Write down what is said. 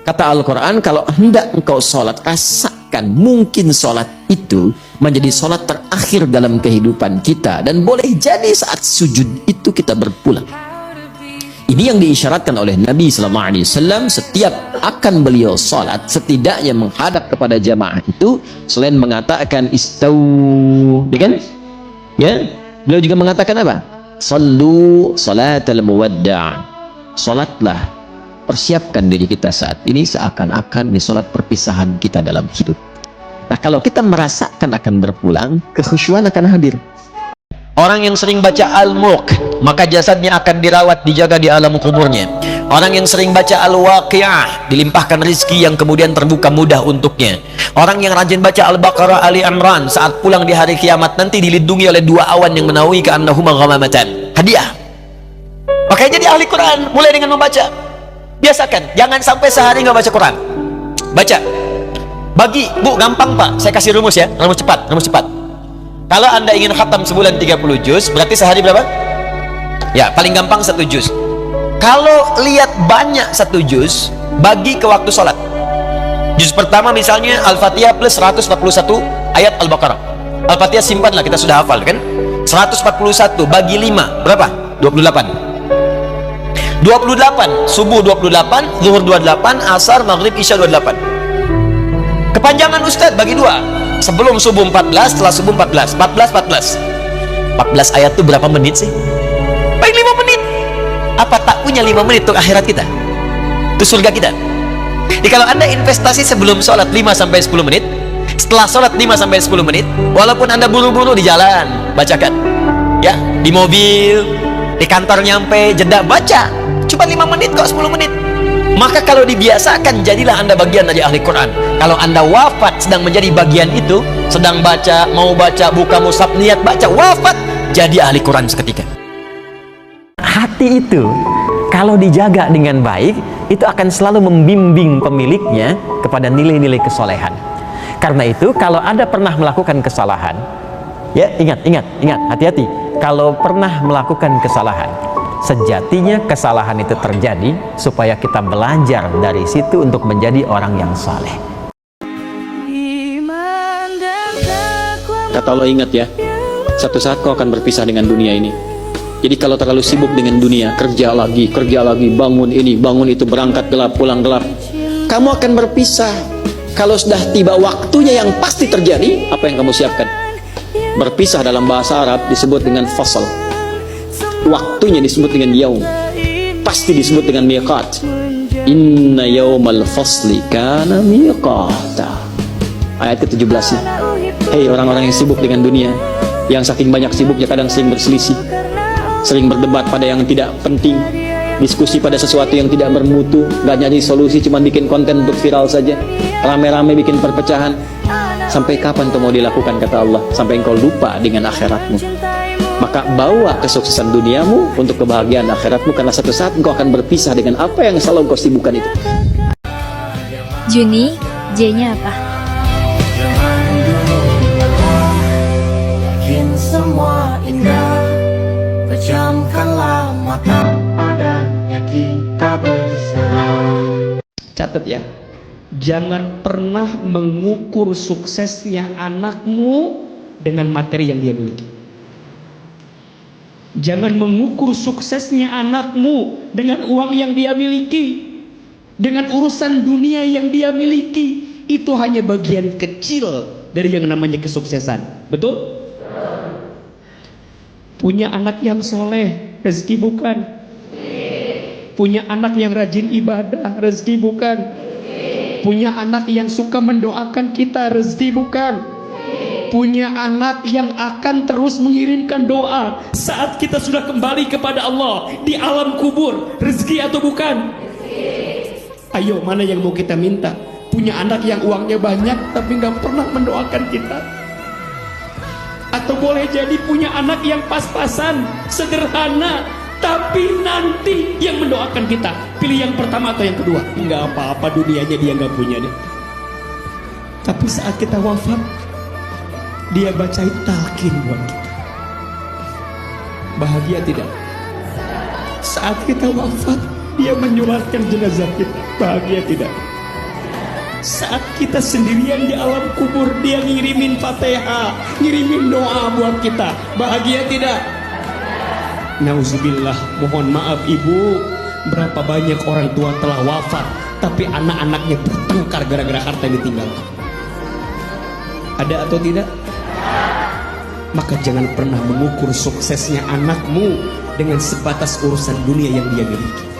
Kata Al-Quran, kalau hendak engkau sholat, rasakan mungkin sholat itu menjadi sholat terakhir dalam kehidupan kita, dan boleh jadi saat sujud itu kita berpulang. Ini yang diisyaratkan oleh Nabi SAW. Setiap akan beliau sholat, setidaknya menghadap kepada jamaah itu, selain mengatakan istau, ya, beliau juga mengatakan apa? Sallu salatal muwadda'. Sholatlah, persiapkan diri kita saat ini seakan-akan ini sholat perpisahan kita dalam hidup. Nah, kalau kita merasakan akan berpulang, kekhusyuan akan hadir. Orang yang sering baca Al-Mulk, maka jasadnya akan dirawat, dijaga di alam kuburnya. Orang yang sering baca Al-Waqi'ah, dilimpahkan rizki yang kemudian terbuka mudah untuknya. Orang yang rajin baca Al-Baqarah, Ali Imran, saat pulang di hari kiamat nanti dilindungi oleh dua awan yang menaungi ka'annahuma ghamamatan. Hadiah. Makanya jadi ahli Quran, mulai dengan membaca. Biasakan, jangan sampai sehari nggak baca Quran. Baca. Bagi, Bu, gampang Pak, saya kasih rumus ya, rumus cepat, rumus cepat. Kalau Anda ingin khatam sebulan 30 juz, berarti sehari berapa? Ya, paling gampang 1 juz. Kalau lihat banyak 1 juz, bagi ke waktu sholat. Juz pertama misalnya Al-Fatihah plus 141 ayat Al-Baqarah. Al-Fatihah simpanlah, kita sudah hafal kan? 141 bagi 5, berapa? 28. 28, subuh 28, zuhur 28, asar, maghrib, isya 28. Kepanjangan Ustadz bagi 2. Sebelum subuh 14, setelah subuh 14. 14 ayat itu berapa menit sih? Paling 5 menit. Apa tak punya 5 menit untuk akhirat kita? Itu surga kita. Jadi kalau Anda investasi sebelum sholat 5-10 menit, setelah sholat 5-10 menit, walaupun Anda buru-buru di jalan, bacakan. Ya, di mobil, di kantor nyampe, jeda, baca. Cuma 5 menit kok, 10 menit. Maka kalau dibiasakan, jadilah Anda bagian dari ahli Quran. Kalau Anda wafat sedang menjadi bagian itu, sedang baca, mau baca, buka mushaf, niat baca, wafat, jadi ahli Quran seketika. Hati itu kalau dijaga dengan baik, itu akan selalu membimbing pemiliknya kepada nilai-nilai kesolehan. Karena itu, kalau Anda pernah melakukan kesalahan, ya ingat, hati-hati. Kalau pernah melakukan kesalahan, sejatinya kesalahan itu terjadi supaya kita belajar dari situ untuk menjadi orang yang saleh. Kata Allah, ingat ya, satu saat kau akan berpisah dengan dunia ini. Jadi kalau terlalu sibuk dengan dunia, kerja lagi, bangun ini, bangun itu, berangkat gelap, pulang gelap, kamu akan berpisah. Kalau sudah tiba waktunya yang pasti terjadi, apa yang kamu siapkan? Berpisah dalam bahasa Arab disebut dengan fasal. Waktunya disebut dengan yaum, pasti disebut dengan miqat. Inna yaumal fasli kana miqata. Ayat ke-17. Hei orang-orang yang sibuk dengan dunia, yang saking banyak sibuknya kadang sering berselisih, sering berdebat pada yang tidak penting, diskusi pada sesuatu yang tidak bermutu, gak nyari solusi, cuma bikin konten untuk viral saja, rame-rame bikin perpecahan. Sampai kapan itu mau dilakukan, kata Allah? Sampai engkau lupa dengan akhiratmu. Maka bawa kesuksesan duniamu untuk kebahagiaan akhiratmu, karena satu saat engkau akan berpisah dengan apa yang selalu engkau sibukkan itu. Juni, J-nya apa? Yakin semua indah, pejamkanlah mata, padanya kita berserah. Catat ya, jangan pernah mengukur suksesnya anakmu dengan materi yang dia miliki. Jangan mengukur suksesnya anakmu dengan uang yang dia miliki, dengan urusan dunia yang dia miliki. Itu hanya bagian kecil dari yang namanya kesuksesan. Betul? Punya anak yang soleh, rezeki bukan? Punya anak yang rajin ibadah, rezeki bukan? Punya anak yang suka mendoakan kita, rezeki bukan? Punya anak yang akan terus mengirimkan doa saat kita sudah kembali kepada Allah di alam kubur, rezeki atau bukan? Ayo, mana yang mau kita minta? Punya anak yang uangnya banyak tapi nggak pernah mendoakan kita, atau boleh jadi punya anak yang pas-pasan, sederhana, tapi nanti yang mendoakan kita. Pilih yang pertama atau yang kedua? Nggak apa-apa, dunianya dia nggak punya deh. Tapi saat kita wafat, dia bacain talqin buat kita. Bahagia tidak? Saat kita wafat, dia menyulatkan jenazah kita. Bahagia tidak? Saat kita sendirian di alam kubur, dia ngirimin Fatihah, ngirimin doa buat kita. Bahagia tidak? Nauzubillah, mohon maaf ibu, berapa banyak orang tua telah wafat, tapi anak-anaknya bertengkar gara-gara harta yang ditinggalkan. Ada atau tidak? Maka jangan pernah mengukur suksesnya anakmu dengan sebatas urusan dunia yang dia miliki.